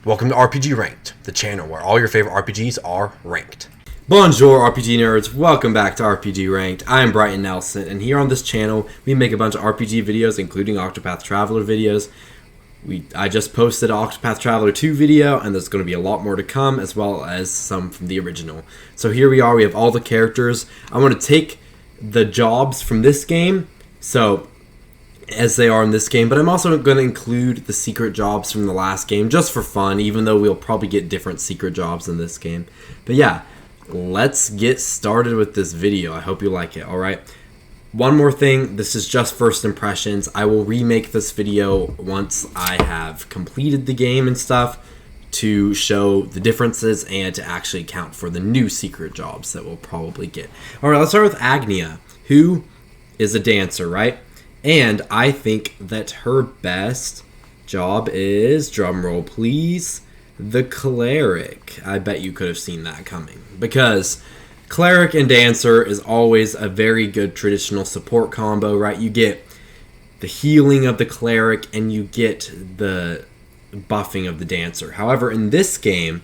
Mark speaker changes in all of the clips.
Speaker 1: Welcome to RPG Ranked, the channel where all your favorite RPGs are ranked.
Speaker 2: Bonjour RPG nerds, welcome back to RPG Ranked. I am Brighton Nelson, and here on this channel we make a bunch of RPG videos, including Octopath Traveler videos. I just posted an Octopath Traveler 2 video, and there's going to be a lot more to come, as well as some from the original. So here we are, we have all the characters. I'm going to take the jobs from this game, as they are in this game, but I'm also going to include the secret jobs from the last game, just for fun, even though we'll probably get different secret jobs in this game. But yeah, let's get started with this video. I hope you like it, alright? One more thing, this is just first impressions. I will remake this video once I have completed the game and stuff to show the differences and to actually account for the new secret jobs that we'll probably get. Alright, let's start with Agnea, who is a dancer, right? And I think that her best job is, drumroll please, the Cleric. I bet you could have seen that coming. Because Cleric and Dancer is always a very good traditional support combo, right? You get the healing of the Cleric and you get the buffing of the Dancer. However, in this game,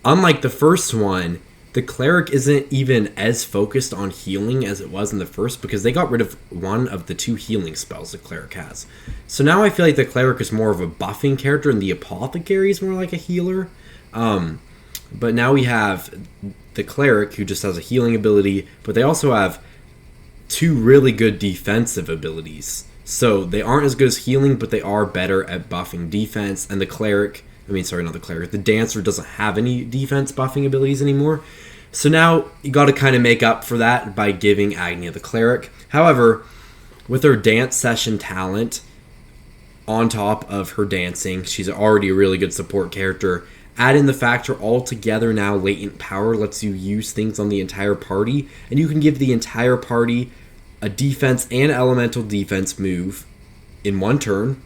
Speaker 2: unlike the first one, the Cleric isn't even as focused on healing as it was in the first because they got rid of one of the two healing spells the Cleric has. So now I feel like the Cleric is more of a buffing character and the Apothecary is more like a healer. But now we have the Cleric who just has a healing ability, but they also have two really good defensive abilities. So they aren't as good as healing, but they are better at buffing defense. And the the Dancer doesn't have any defense buffing abilities anymore. So now you got to kind of make up for that by giving Agnea the Cleric. However, with her dance session talent on top of her dancing, she's already a really good support character. Add in the factor altogether now latent power lets you use things on the entire party, and you can give the entire party a defense and elemental defense move in one turn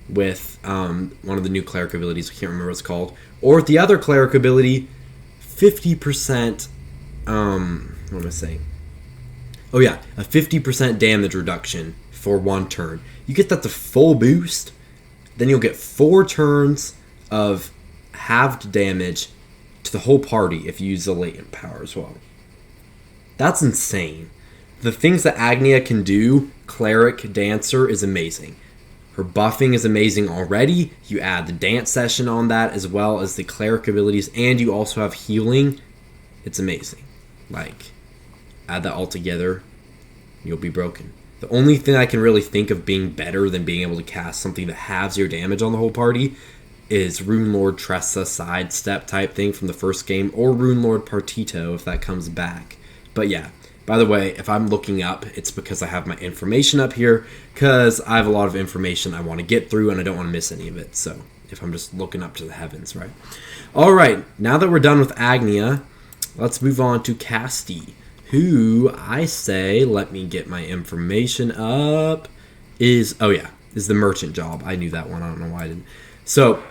Speaker 2: with one of the new Cleric abilities, I can't remember what it's called, or with the other Cleric ability, 50%, what am I saying? Oh yeah, a 50% damage reduction for one turn. You get that to full boost, then you'll get 4 turns of halved damage to the whole party if you use the latent power as well. That's insane. The things that Agnea can do, Cleric, Dancer, is amazing. Her buffing is amazing already. You add the dance session on that as well as the Cleric abilities, and you also have healing. It's amazing. Add that all together, you'll be broken. The only thing I can really think of being better than being able to cast something that halves your damage on the whole party is Runelord Tressa sidestep type thing from the first game, or Runelord Partito if that comes back. But yeah. By the way, if I'm looking up, it's because I have my information up here, because I have a lot of information I want to get through, and I don't want to miss any of it, so if I'm just looking up to the heavens, right? Alright, now that we're done with Agnea, let's move on to Castti, who I say, let me get my information up, is the merchant job. I knew that one, I don't know why I didn't. So,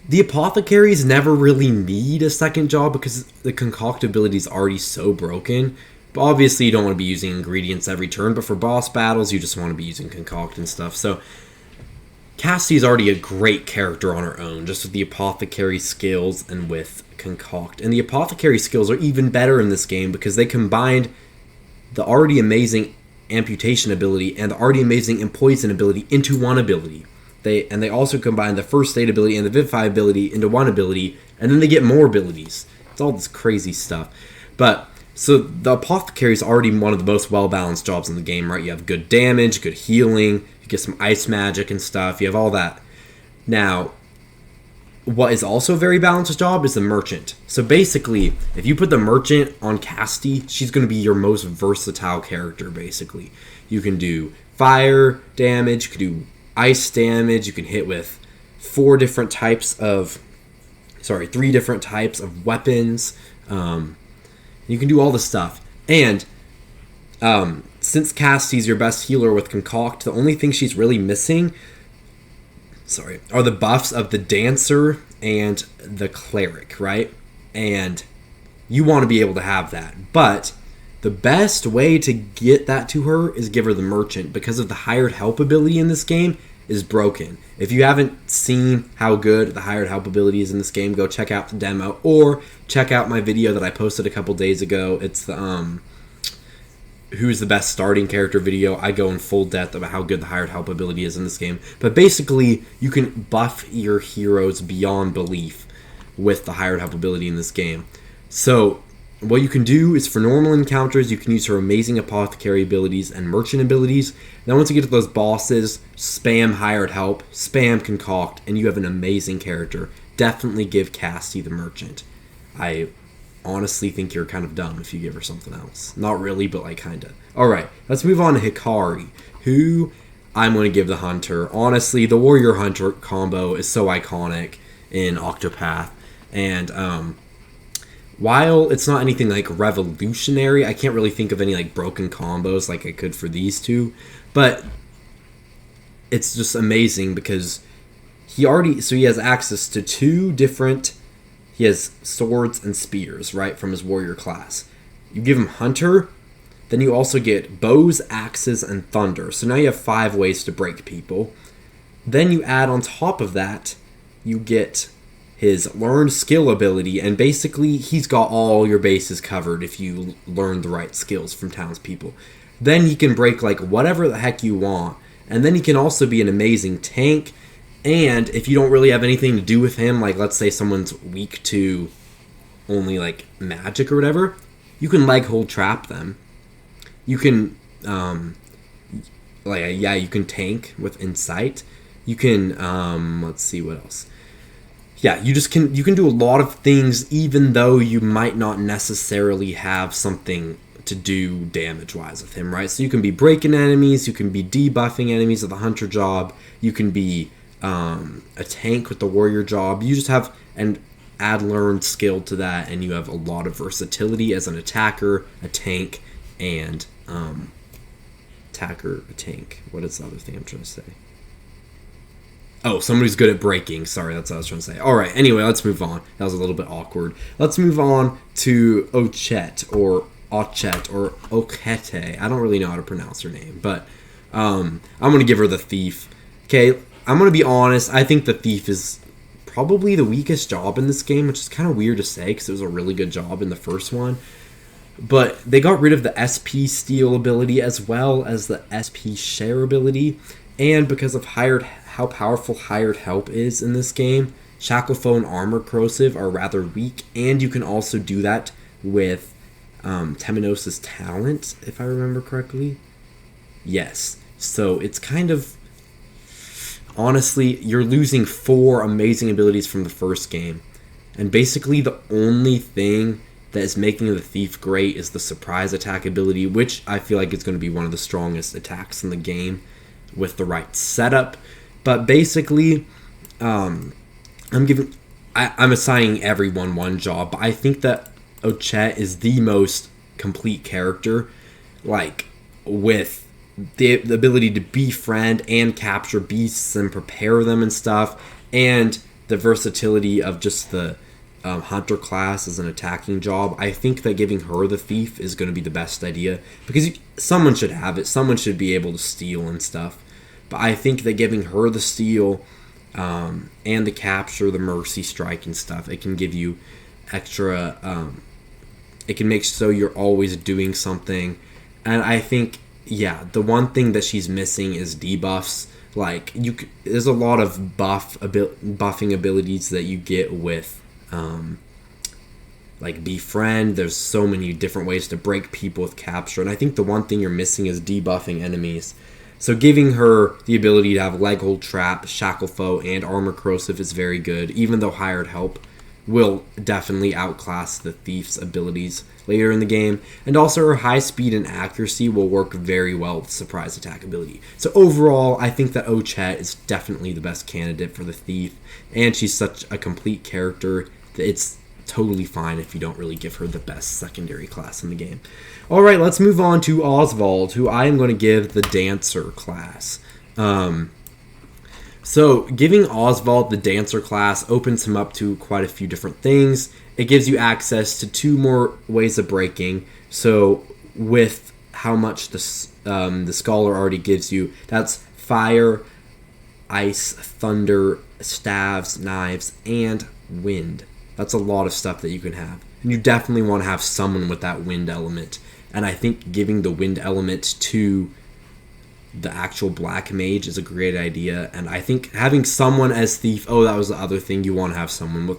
Speaker 2: the Apothecaries never really need a second job because the concoct ability is already so broken. But obviously you don't want to be using ingredients every turn, but for boss battles you just want to be using concoct and stuff. So Castti is already a great character on her own, just with the Apothecary skills and with concoct. And the Apothecary skills are even better in this game because they combined the already amazing amputation ability and the already amazing empoison ability into one ability. They also combine the first aid ability and the vivify ability into one ability, and then they get more abilities. It's all this crazy stuff. So the Apothecary is already one of the most well-balanced jobs in the game, right? You have good damage, good healing, you get some ice magic and stuff, you have all that. Now, what is also a very balanced job is the Merchant. So basically, if you put the Merchant on Castti, she's going to be your most versatile character, basically. You can do fire damage, you can do ice damage, you can hit with 3 different types of weapons, you can do all this stuff, and since Castti's your best healer with concoct, the only thing she's really missing are the buffs of the Dancer and the Cleric, right? And you want to be able to have that, but the best way to get that to her is give her the Merchant. Because of the hired help ability in this game, is broken. If you haven't seen how good the hired help ability is in this game, go check out the demo or check out my video that I posted a couple days ago. It's the who's the best starting character video. I go in full depth about how good the hired help ability is in this game. But basically, you can buff your heroes beyond belief with the hired help ability in this game. So what you can do is for normal encounters, you can use her amazing Apothecary abilities and merchant abilities. Then once you get to those bosses, spam hired help, spam concoct, and you have an amazing character. Definitely give Castti the merchant. I honestly think you're kind of dumb if you give her something else. Not really, but like kind of. Alright, let's move on to Hikari, who I'm going to give the hunter. Honestly, the warrior-hunter combo is so iconic in Octopath. And while it's not anything like revolutionary, I can't really think of any like broken combos like I could for these two. But it's just amazing because he has access to two different... He has swords and spears, right, from his warrior class. You give him Hunter, then you also get bows, axes, and thunder. So now you have 5 ways to break people. Then you add on top of that, you get his learned skill ability, and basically he's got all your bases covered if you learn the right skills from townspeople. Then he can break like whatever the heck you want, and then he can also be an amazing tank. And if you don't really have anything to do with him, like let's say someone's weak to only like magic or whatever, you can leg hold trap them. You can, you can tank with insight. You can, let's see what else. Yeah, you can do a lot of things even though you might not necessarily have something to do damage-wise with him, right? So you can be breaking enemies, you can be debuffing enemies with the hunter job, you can be a tank with the warrior job. You just have and add learned skill to that, and you have a lot of versatility as an attacker, a tank, and a tank. What is the other thing I'm trying to say? Oh, somebody's good at breaking. Sorry, that's what I was trying to say. Alright, anyway, let's move on. That was a little bit awkward. Let's move on to Ochette, or Ochette, or Ochette. I don't really know how to pronounce her name, but I'm going to give her the Thief. Okay, I'm going to be honest. I think the Thief is probably the weakest job in this game, which is kind of weird to say because it was a really good job in the first one. But they got rid of the SP Steal ability as well as the SP Share ability. And because of how powerful Hired Help is in this game, Shackleflow and Armor Corrosive are rather weak. And you can also do that with Temenos' talent, if I remember correctly. Yes. So it's kind of... Honestly, you're losing 4 amazing abilities from the first game. And basically the only thing that is making the Thief great is the surprise attack ability, which I feel like is going to be one of the strongest attacks in the game with the right setup. But basically, I'm assigning everyone one job, but I think that Ochette is the most complete character, like with the ability to befriend and capture beasts and prepare them and stuff, and the versatility of just the hunter class as an attacking job. I think that giving her the Thief is going to be the best idea, because someone should have it. Someone should be able to steal and stuff. But I think that giving her the steal and the capture, the mercy strike and stuff, it can give you extra... it can make so you're always doing something. And I think... Yeah, the one thing that she's missing is debuffs. Like, there's a lot of buffing abilities that you get with, like, Befriend. There's so many different ways to break people with Capture. And I think the one thing you're missing is debuffing enemies. So giving her the ability to have Leg Hold Trap, Shackleflow, and Armor Corrosive is very good, even though Hired Help will definitely outclass the Thief's abilities later in the game. And also her high speed and accuracy will work very well with surprise attack ability. So overall, I think that Ochette is definitely the best candidate for the Thief, and she's such a complete character that it's totally fine if you don't really give her the best secondary class in the game. Alright, let's move on to Osvald, who I am going to give the Dancer class. So, giving Osvald the Dancer class opens him up to quite a few different things. It gives you access to 2 more ways of breaking. So, with how much the Scholar already gives you, that's Fire, ice, thunder, staves, knives, and wind. That's a lot of stuff that you can have. And you definitely want to have someone with that wind element. And I think giving the wind element to the actual black mage is a great idea. And I think having someone as thief, that was the other thing, you want to have someone with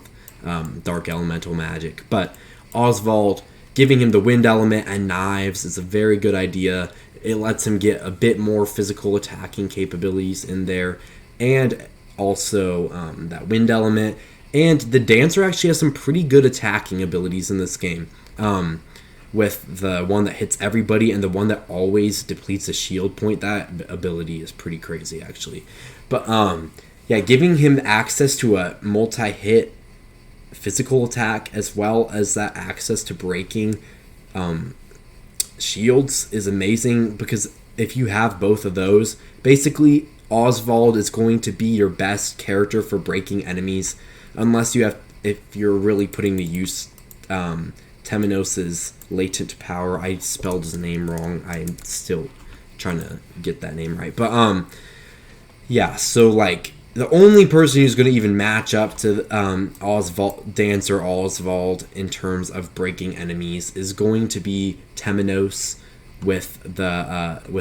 Speaker 2: dark elemental magic. But Osvald, giving him the wind element and knives is a very good idea. It lets him get a bit more physical attacking capabilities in there, and also that wind element. And the dancer actually has some pretty good attacking abilities in this game, with the one that hits everybody and the one that always depletes a shield point. That ability is pretty crazy, actually. But giving him access to a multi-hit physical attack as well as that access to breaking shields is amazing, because if you have both of those, basically Osvald is going to be your best character for breaking enemies, unless if you're really putting to use Temenos' latent power. I spelled his name wrong. I'm still trying to get that name right. But so like the only person who's going to even match up to Dancer Osvald in terms of breaking enemies is going to be Temenos with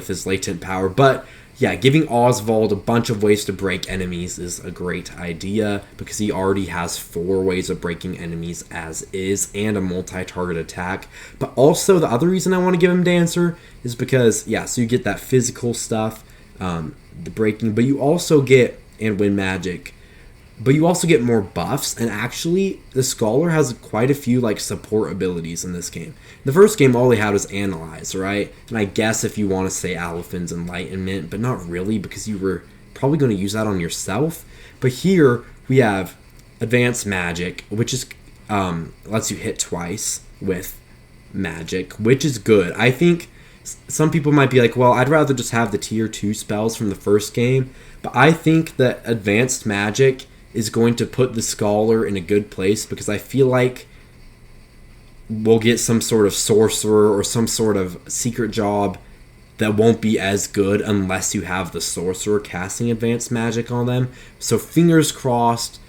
Speaker 2: his latent power. But yeah, giving Osvald a bunch of ways to break enemies is a great idea, because he already has 4 ways of breaking enemies as is, and a multi-target attack. But also, the other reason I want to give him Dancer is because, so you get that physical stuff, the breaking, but you also get, and wind magic, but you also get more buffs. And actually, the Scholar has quite a few like support abilities in this game. The first game, all they had was Analyze, right? And I guess if you want to say Aliphan's Enlightenment, but not really, because you were probably going to use that on yourself. But here we have Advanced Magic, which is lets you hit twice with magic, which is good. I think some people might be like, well, I'd rather just have the tier 2 spells from the first game. But I think that Advanced Magic is going to put the Scholar in a good place, because I feel like we'll get some sort of Sorcerer or some sort of secret job that won't be as good unless you have the Sorcerer casting Advanced Magic on them. So fingers crossed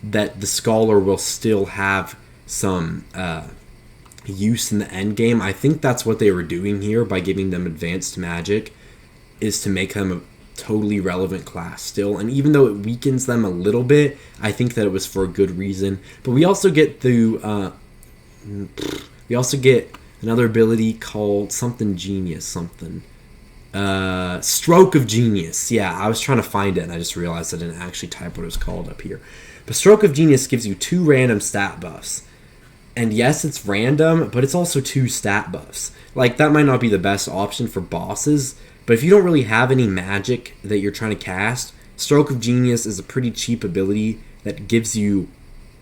Speaker 2: that the Scholar will still have some use in the end game. I think that's what they were doing here by giving them Advanced Magic, is to make them a totally relevant class still. And even though it weakens them a little bit, I think that it was for a good reason. But we also get another ability called something genius, Stroke of Genius. Yeah, I was trying to find it and I just realized I didn't actually type what it was called up here. But Stroke of Genius gives you 2 random stat buffs. And yes, it's random, but it's also 2 stat buffs. Like, that might not be the best option for bosses, but if you don't really have any magic that you're trying to cast, Stroke of Genius is a pretty cheap ability that gives you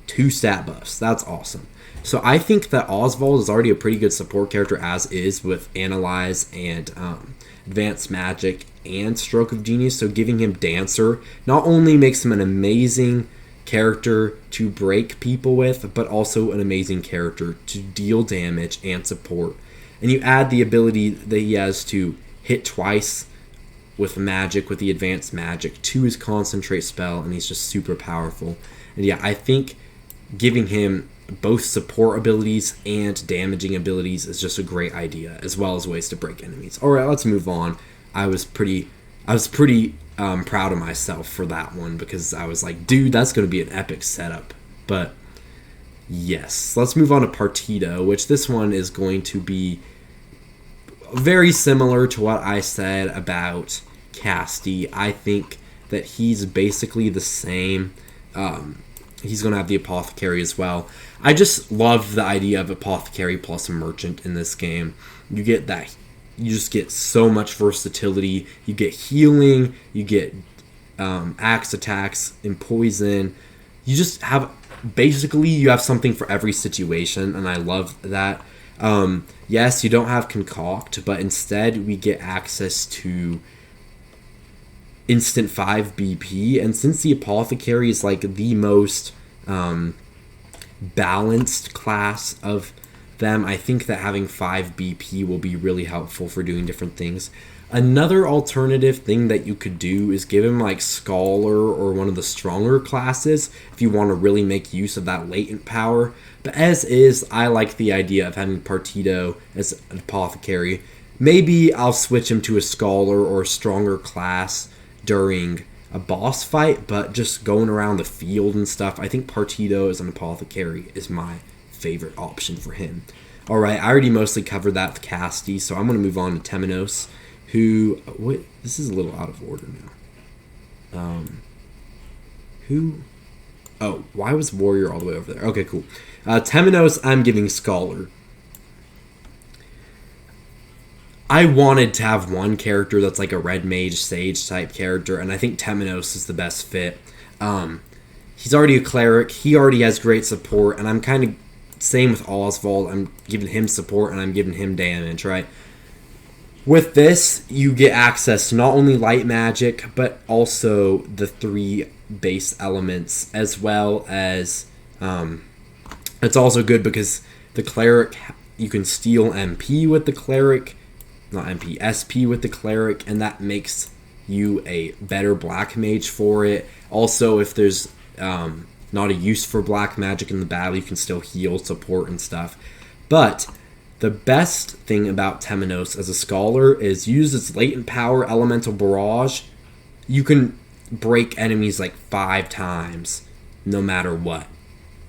Speaker 2: 2 stat buffs. That's awesome. So I think that Osvald is already a pretty good support character as is, with Analyze and Advanced Magic and Stroke of Genius. So giving him Dancer not only makes him an amazing character to break people with, but also an amazing character to deal damage and support. And you add the ability that he has to hit twice with magic, with the Advanced Magic, to his Concentrate spell, and he's just super powerful. And yeah, I think giving him both support abilities and damaging abilities is just a great idea, as well as ways to break enemies. Alright, let's move on. I was pretty proud of myself for that one, because I was like, dude, that's going to be an epic setup. But yes, let's move on to Partito, which this one is going to be very similar to what I said about Castti. I think that he's basically the same. He's going to have the Apothecary as well. I just love the idea of Apothecary plus a Merchant in this game. You get that. You just get so much versatility. You get healing. You get axe attacks and poison. You just have, basically, you have something for every situation, and I love that. Yes, you don't have Concoct, but instead we get access to instant 5 BP, and since the Apothecary is like the most balanced class of them, I think that having 5 BP will be really helpful for doing different things. Another alternative thing that you could do is give him like Scholar or one of the stronger classes if you want to really make use of that latent power. But as is, I like the idea of having Partito as an Apothecary. Maybe I'll switch him to a Scholar or a stronger class during a boss fight, but just going around the field and stuff, I think Partito as an Apothecary is my favorite option for him. Alright, I already mostly covered that with Castti, so I'm going to move on to Temenos, who... Wait, this is a little out of order now. Who... Oh, why was Warrior all the way over there? Okay, cool. Temenos, I'm giving Scholar. I wanted to have one character that's like a red mage sage type character, and I think Temenos is the best fit. He's already a cleric, he already has great support, and I'm kind of same with Osvald. I'm giving him support and I'm giving him damage, right? With this, you get access to not only light magic, but also the 3 base elements, as well as it's also good because the cleric, you can steal MP with the cleric, not MP, SP with the cleric, and that makes you a better black mage for it. Also, if there's not a use for black magic in the battle, you can still heal, support, and stuff. But the best thing about Temenos as a Scholar is use its latent power elemental barrage. You can break enemies like 5 times, no matter what.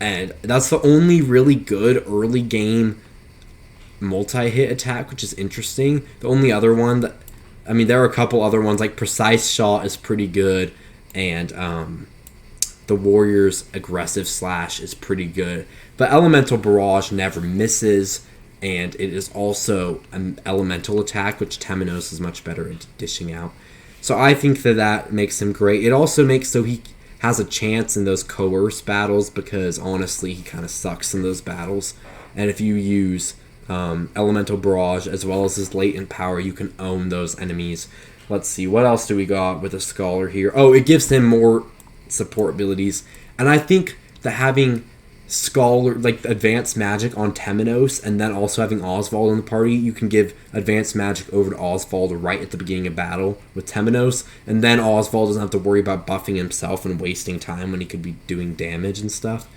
Speaker 2: And that's the only really good early game multi-hit attack, which is interesting. The only other one that... I mean, there are a couple other ones, like Precise Shot is pretty good, and the Warrior's Aggressive Slash is pretty good. But Elemental Barrage never misses, and it is also an elemental attack, which Temenos is much better at dishing out. So I think that makes him great. It also makes so he has a chance in those coerce battles, because honestly, he kind of sucks in those battles. And if you use Elemental Barrage as well as his latent power, you can own those enemies. Let's see, what else do we got with a Scholar here? Oh, it gives him more support abilities. And I think that having Scholar, like advanced magic on Temenos, and then also having Osvald in the party, you can give advanced magic over to Osvald right at the beginning of battle with Temenos, and then Osvald doesn't have to worry about buffing himself and wasting time when he could be doing damage and stuff.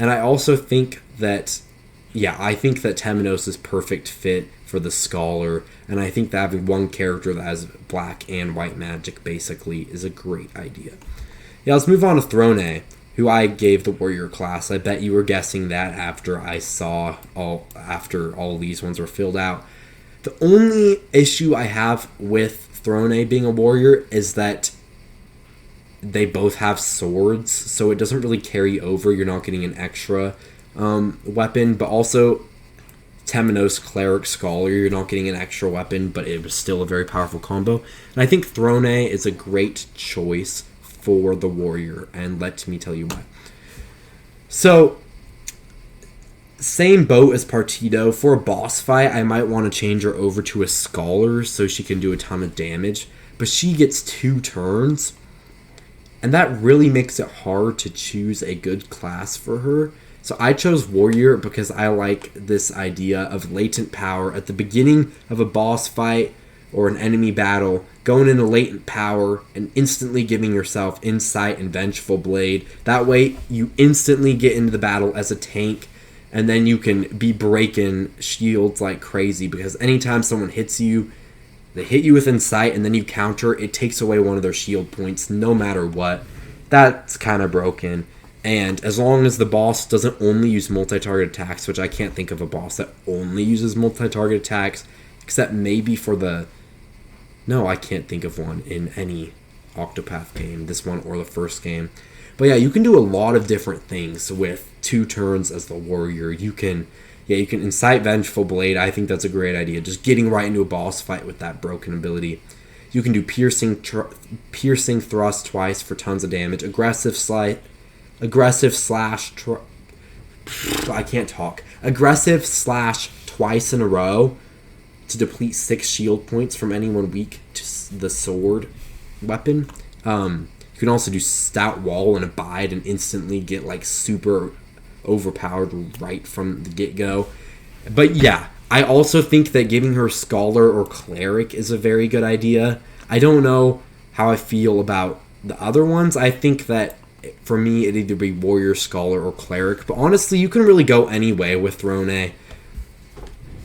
Speaker 2: And I also think that, yeah, I think that Temenos is perfect fit for the Scholar, and I think that having one character that has black and white magic basically is a great idea. Yeah, let's move on to Throné, who I gave the Warrior class. I bet you were guessing that after all these ones were filled out. The only issue I have with Throné being a Warrior is that they both have swords, so it doesn't really carry over. You're not getting an extra weapon, but also Temenos, Cleric, Scholar, you're not getting an extra weapon, but it was still a very powerful combo. And I think Throné is a great choice for the Warrior, and let me tell you why. So, same boat as Partito. For a boss fight, I might want to change her over to a Scholar so she can do a ton of damage, but she gets 2 turns, and that really makes it hard to choose a good class for her. So I chose Warrior because I like this idea of latent power at the beginning of a boss fight or an enemy battle, going into latent power and instantly giving yourself Insight and Vengeful Blade. That way you instantly get into the battle as a tank, and then you can be breaking shields like crazy, because anytime someone hits you, they hit you with Insight and then you counter, it takes away one of their shield points no matter what. That's kind of broken. And as long as the boss doesn't only use multi-target attacks, which I can't think of a boss that only uses multi-target attacks, except maybe for the... No, I can't think of one in any Octopath game, this one or the first game. But yeah, you can do a lot of different things with 2 turns as the Warrior. You can Incite Vengeful Blade. I think that's a great idea. Just getting right into a boss fight with that broken ability. You can do Piercing Thrust twice for tons of damage. Aggressive Slash twice in a row to deplete 6 shield points from anyone weak to the sword weapon. You can also do Stout Wall and Abide and instantly get like super overpowered right from the get-go. But yeah, I also think that giving her Scholar or Cleric is a very good idea. I don't know how I feel about the other ones. I think that for me, it'd either be Warrior, Scholar, or Cleric. But honestly, you can really go any way with Throné.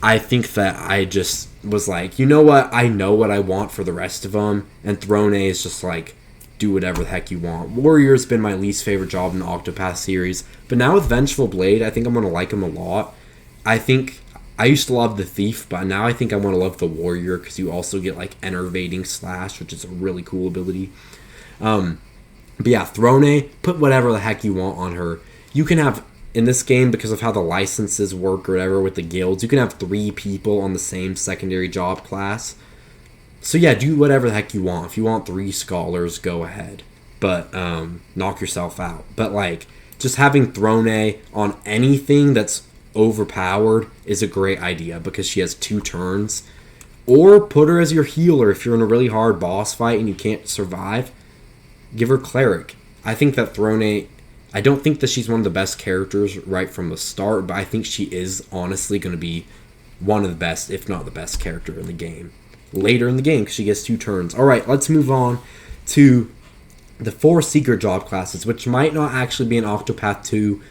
Speaker 2: I think that I just was like, you know what? I know what I want for the rest of them. And Throné is just like, do whatever the heck you want. Warrior's been my least favorite job in the Octopath series. But now with Vengeful Blade, I think I'm going to like him a lot. I think I used to love the Thief, but now I think I want to love the Warrior because you also get like Enervating Slash, which is a really cool ability. But yeah, Throné, put whatever the heck you want on her. You can have, in this game, because of how the licenses work or whatever with the guilds, you can have 3 people on the same secondary job class. So yeah, do whatever the heck you want. If you want 3 scholars, go ahead. But knock yourself out. But like, just having Throné on anything that's overpowered is a great idea because she has 2 turns. Or put her as your healer if you're in a really hard boss fight and you can't survive. Give her Cleric. I think that Throné, I don't think that she's one of the best characters right from the start, but I think she is honestly going to be one of the best, if not the best character in the game. Later in the game, because she gets 2 turns. Alright, let's move on to the 4 secret job classes, which might not actually be in Octopath 2.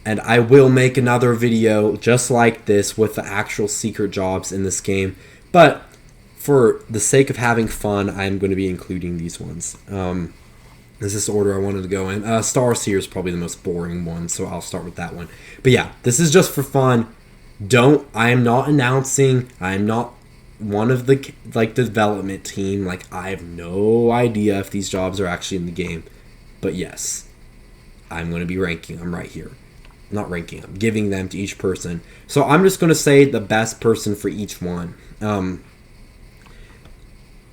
Speaker 2: And I will make another video just like this with the actual secret jobs in this game. But for the sake of having fun, I'm going to be including these ones. This is the order I wanted to go in. Starseer is probably the most boring one, so I'll start with that one. But yeah, this is just for fun. I am not announcing. I am not one of the development team. Like, I have no idea if these jobs are actually in the game. But yes, I'm going to be ranking them right here. Not ranking them, giving them to each person. So I'm just going to say the best person for each one.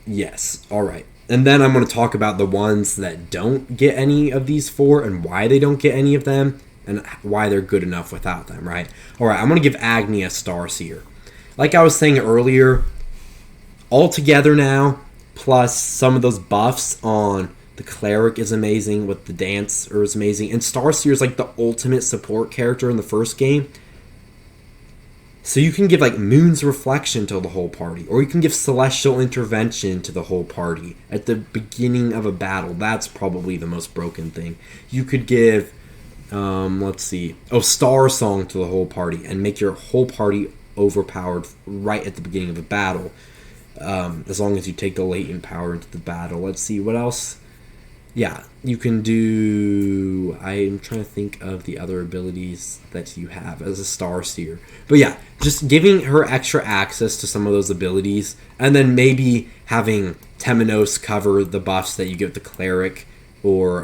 Speaker 2: Yes, alright. And then I'm going to talk about the ones that don't get any of these 4 and why they don't get any of them and why they're good enough without them, right? Alright, I'm going to give Agnea Starseer. Like I was saying earlier, all together now, plus some of those buffs on the Cleric is amazing, with the Dancer is amazing, and Starseer is like the ultimate support character in the first game. So you can give like Moon's Reflection to the whole party, or you can give Celestial Intervention to the whole party at the beginning of a battle. That's probably the most broken thing. You could give, Star Song to the whole party and make your whole party overpowered right at the beginning of a battle. As long as you take the latent power into the battle. Let's see, what else? Yeah, you can do... I'm trying to think of the other abilities that you have as a Starseer. But yeah, just giving her extra access to some of those abilities, and then maybe having Temenos cover the buffs that you give the Cleric, or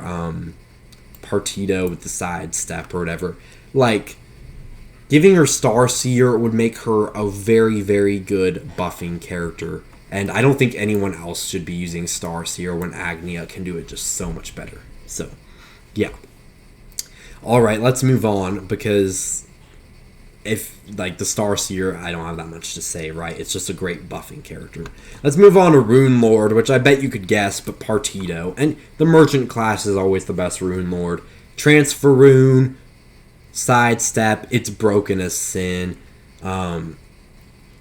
Speaker 2: Partito with the sidestep or whatever. Like, giving her Starseer would make her a very, very good buffing character. And I don't think anyone else should be using Starseer when Agnea can do it just so much better. So, yeah. Alright, let's move on, because if, like, the Starseer, I don't have that much to say, right? It's just a great buffing character. Let's move on to Runelord, which I bet you could guess, but Partito. And the Merchant class is always the best Runelord. Transfer Rune, Sidestep, it's broken as sin. And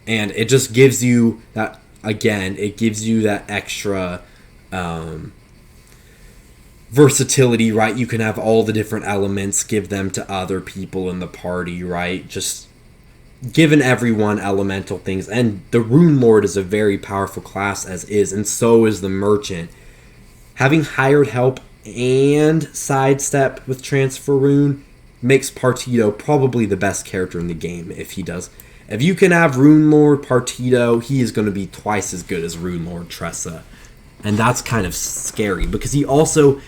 Speaker 2: it just gives you that... Again, it gives you that extra versatility, right? You can have all the different elements, give them to other people in the party, right? Just giving everyone elemental things. And the Runelord is a very powerful class as is, and so is the Merchant. Having hired help and sidestep with Transfer Rune makes Partito probably the best character in the game if he does. If you can have Runelord Partito, he is going to be twice as good as Runelord Tressa. And that's kind of scary, because he also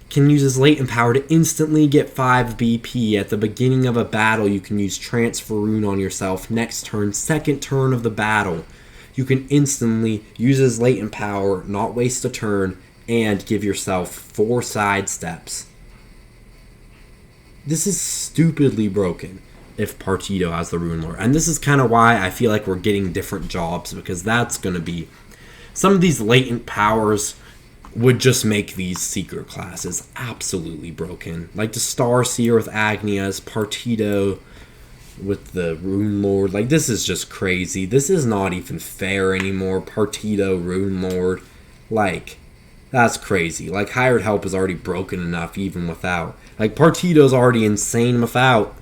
Speaker 2: can use his latent power to instantly get 5 BP. At the beginning of a battle, you can use Transfer Rune on yourself. Next turn, second turn of the battle, you can instantly use his latent power, not waste a turn, and give yourself 4 side steps. This is stupidly broken if Partito has the Runelord. And this is kind of why I feel like we're getting different jobs, because that's going to be... Some of these latent powers would just make these secret classes absolutely broken. Like the Starseer with Agnea's, Partito with the Runelord. Like, this is just crazy. This is not even fair anymore. Partito, Runelord. Like, that's crazy. Like, hired help is already broken enough even without. Like, Partito's already insane without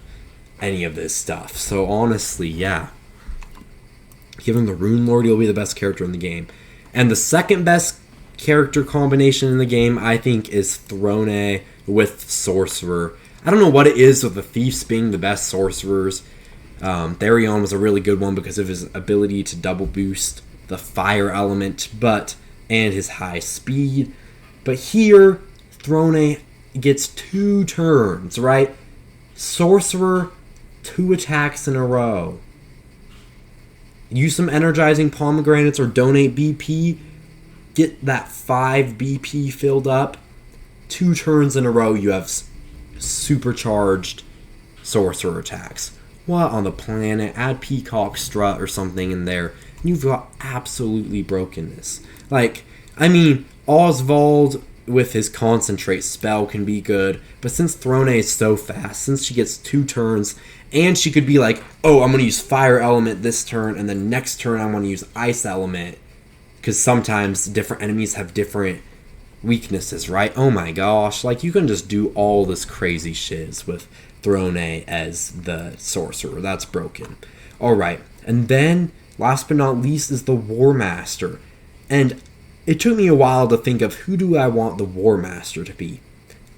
Speaker 2: any of this stuff. So, honestly, yeah. Give him the Runelord, he'll be the best character in the game. And the second best character combination in the game, I think, is Throné with Sorcerer. I don't know what it is with the Thieves being the best sorcerers. Therion was a really good one because of his ability to double boost the fire element, and his high speed. But here, Throné gets 2 turns, right? Sorcerer, 2 attacks in a row. Use some energizing pomegranates or donate BP. Get that 5 BP filled up. 2 turns in a row, you have supercharged sorcerer attacks. What on the planet? Add Peacock Strut or something in there. You've got absolutely brokenness. Like, I mean, Osvald with his concentrate spell can be good, but since Throné is so fast, since she gets 2 turns, and she could be like, oh, I'm going to use fire element this turn, and then next turn I'm going to use ice element, because sometimes different enemies have different weaknesses, right? Oh my gosh, like, you can just do all this crazy shiz with Throné as the sorcerer. That's broken. Alright, and then, last but not least, is the Warmaster. And it took me a while to think of who do I want the Warmaster to be.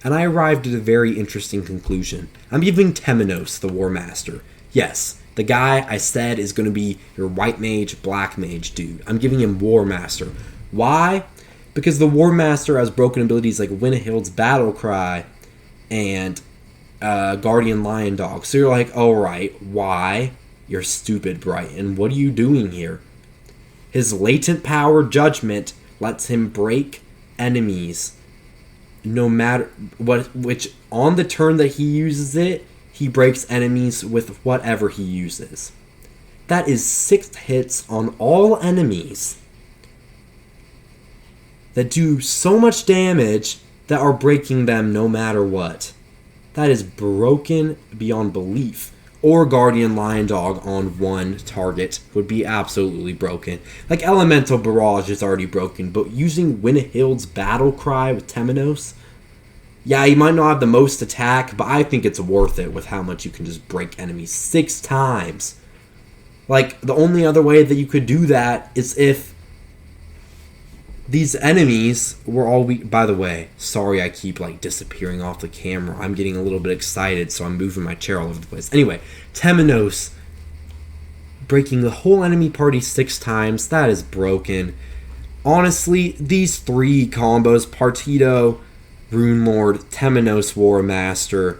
Speaker 2: And I arrived at a very interesting conclusion. I'm giving Temenos the Warmaster. Yes, the guy I said is going to be your white mage, black mage dude. I'm giving him Warmaster. Why? Because the Warmaster has broken abilities like Winnehild's Battle Cry and Guardian Lion Dog. So you're like, alright, why? You're stupid, Brighton. What are you doing here? His latent power Judgment lets him break enemies no matter what, which on the turn that he uses it, he breaks enemies with whatever he uses. That is 6 hits on all enemies that do so much damage that are breaking them no matter what. That is broken beyond belief. Or Guardian Lion Dog on 1 target would be absolutely broken. Like, Elemental Barrage is already broken, but using Winnehild's Battle Cry with Temenos, yeah, you might not have the most attack, but I think it's worth it with how much you can just break enemies 6 times. Like, the only other way that you could do that is if these enemies were all weak. By the way, sorry I keep like disappearing off the camera. I'm getting a little bit excited, so I'm moving my chair all over the place. Anyway, Temenos breaking the whole enemy party 6 times. That is broken. Honestly, these 3 combos, Partito, Runelord, Temenos Warmaster,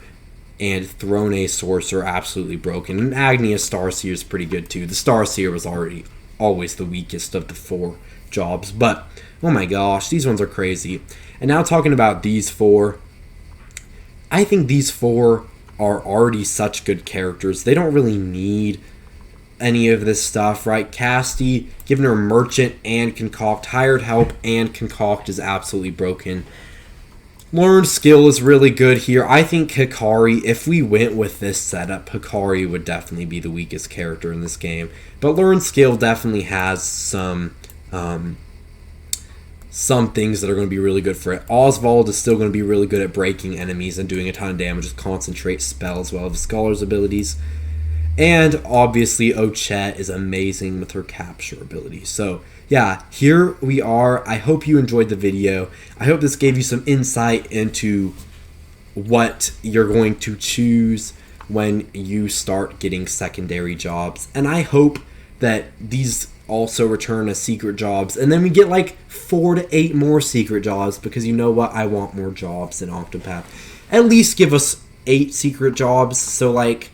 Speaker 2: and Throné Sorcerer, absolutely broken. And Agnea Starseer is pretty good too. The Starseer was always the weakest of the 4 jobs, but oh my gosh, these ones are crazy. And now talking about these 4, I think these 4 are already such good characters. They don't really need any of this stuff, right? Castti, giving her Merchant and Concoct, hired help and Concoct is absolutely broken. Learned skill is really good here. I think Hikari, if we went with this setup, Hikari would definitely be the weakest character in this game. But learned skill definitely has some things that are going to be really good for it. Osvald is still going to be really good at breaking enemies and doing a ton of damage with Concentrate spell as well as Scholar's abilities. And obviously Ochette is amazing with her capture ability. So yeah, here we are. I hope you enjoyed the video. I hope this gave you some insight into what you're going to choose when you start getting secondary jobs. And I hope that these also return as secret jobs, and then we get like 4 to 8 more secret jobs, because you know what, I want more jobs in Octopath. At least give us 8 secret jobs, so like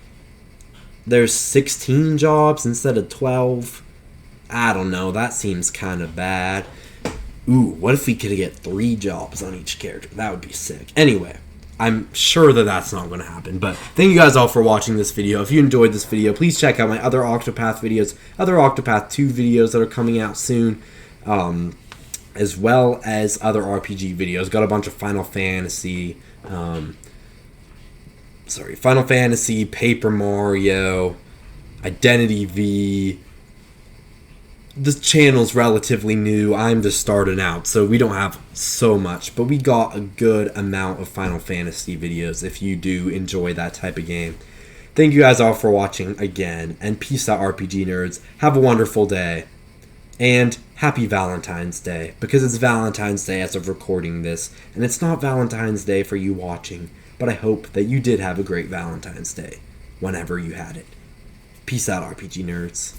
Speaker 2: there's 16 jobs instead of 12. I don't know, that seems kind of bad. Ooh, what if we could get 3 jobs on each character? That would be sick. Anyway, I'm sure that that's not going to happen, but thank you guys all for watching this video. If you enjoyed this video, please check out my other Octopath videos, other Octopath 2 videos that are coming out soon, as well as other RPG videos. Got a bunch of Final Fantasy, Final Fantasy, Paper Mario, Identity V. The channel's relatively new. I'm just starting out, so we don't have so much, but we got a good amount of Final Fantasy videos if you do enjoy that type of game. Thank you guys all for watching again, and peace out, RPG nerds. Have a wonderful day, and happy Valentine's Day, because it's Valentine's Day as of recording this, and it's not Valentine's Day for you watching, but I hope that you did have a great Valentine's Day, whenever you had it. Peace out, RPG nerds.